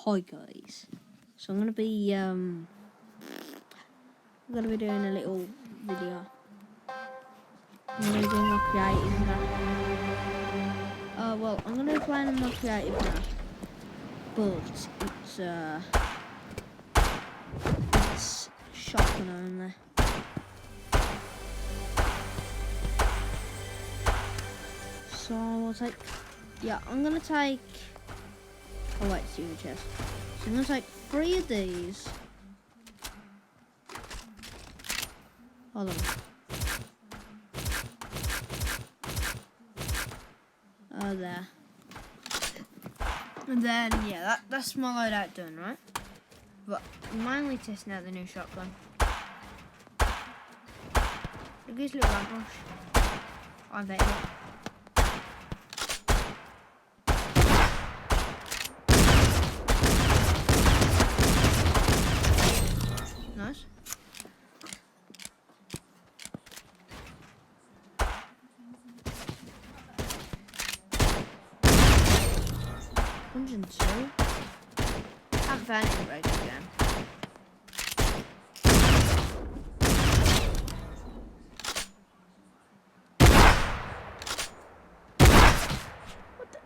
Hi guys, so I'm gonna be doing a little video. I'm gonna be doing my creative map. Well, I'm gonna be playing on my creative map, but it's shotgun only. So I'll take, I'm gonna take. Oh wait, see the chest. So I'm gonna take 3 of these. Hold on. Oh, there. And then, that's my loadout done, right? But I'm mainly testing out the new shotgun. Look at this little lamp rush. I bet it. Nice. $102. Haven't found any breaks again. What the?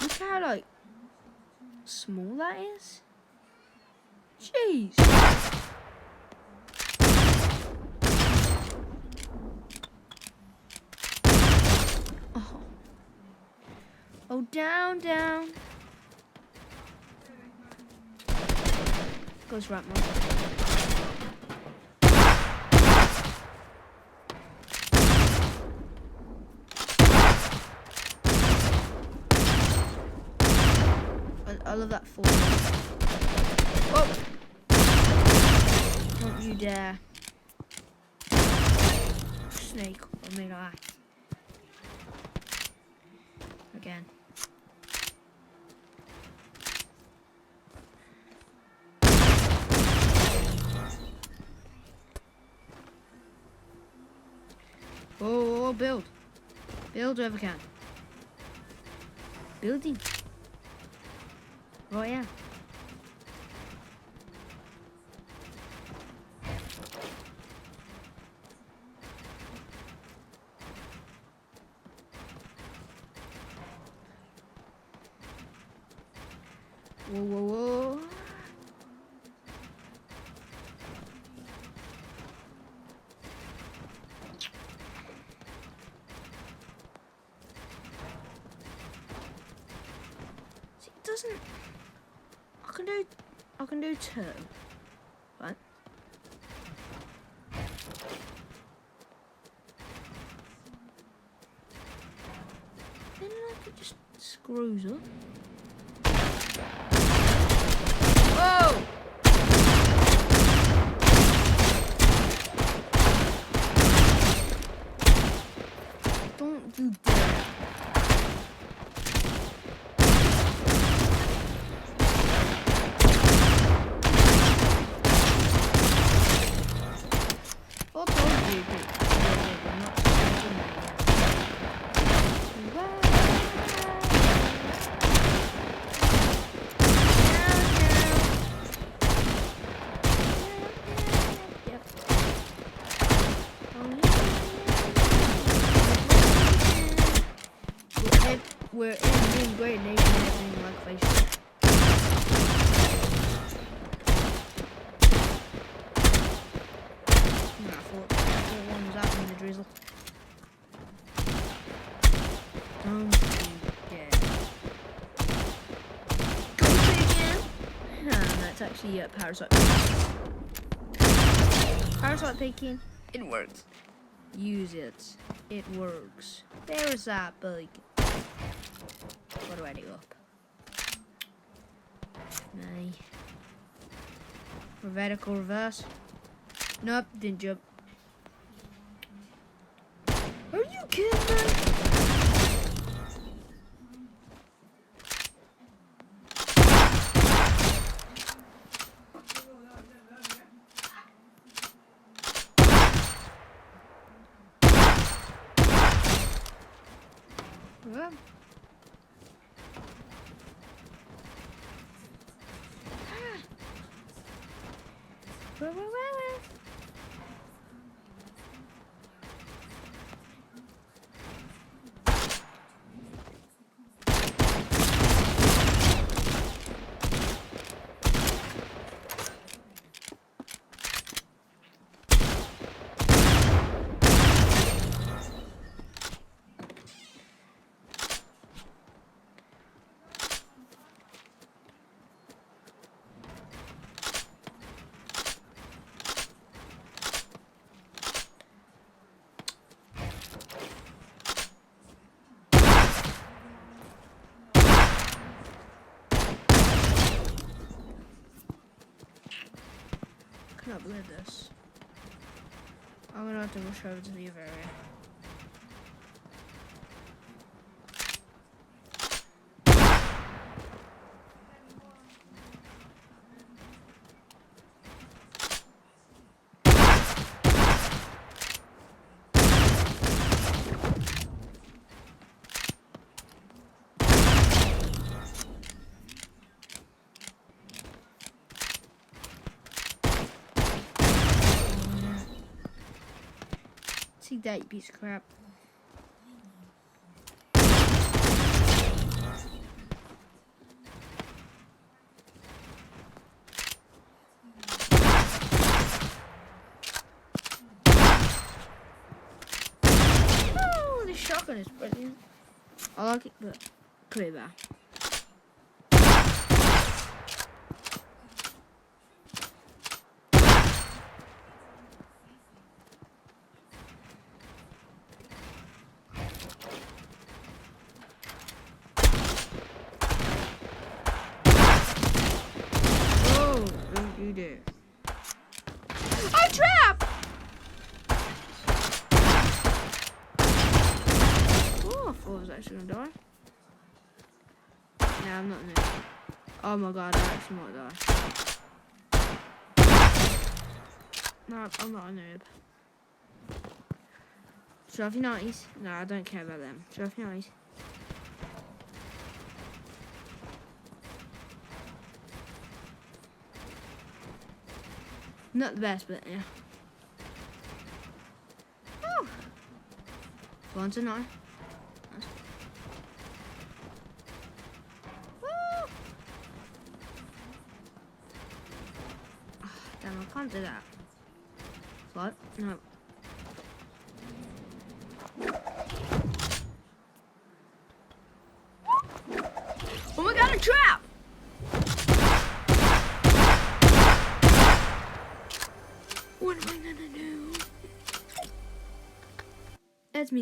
Look how like small that is. Jeez. Oh, down. Goes right, man. I love that fall. Oh! Don't you dare. Snake on me like that. Again. Oh, build. Build whoever can. Building. Right, yeah. Whoa. See, it doesn't. I can do 2. Right? Then like it just screws up. Whoa! Don't you dare. What told you? We're in great nation and everything like Facebook. I thought one was out in the drizzle. Don't you dare. Go again! That's actually parasite. Parasite picking. It works. Use it. It works. There's that bug. What do I do up? Nay. Vertical reverse. Nope, didn't jump. Are you kidding me? Whoa. Whoa. I cannot believe this. I'm gonna have to rush over to the other area. Take that, you piece of crap. Oh, this shotgun is brilliant. I like it, but Cretaive. You do. I'm trapped! Oh, I thought I was actually gonna die. Nah, I'm not a noob. Oh my god, I actually might die. No, I'm not a noob. Trophy 90s? No, I don't care about them. Trophy 90s. Not the best, but yeah. Oh! 1 to 9. Nice. Woo! Oh, damn, I can't do that. What? No. Oh my god, a trap! What am I gonna do? That's me.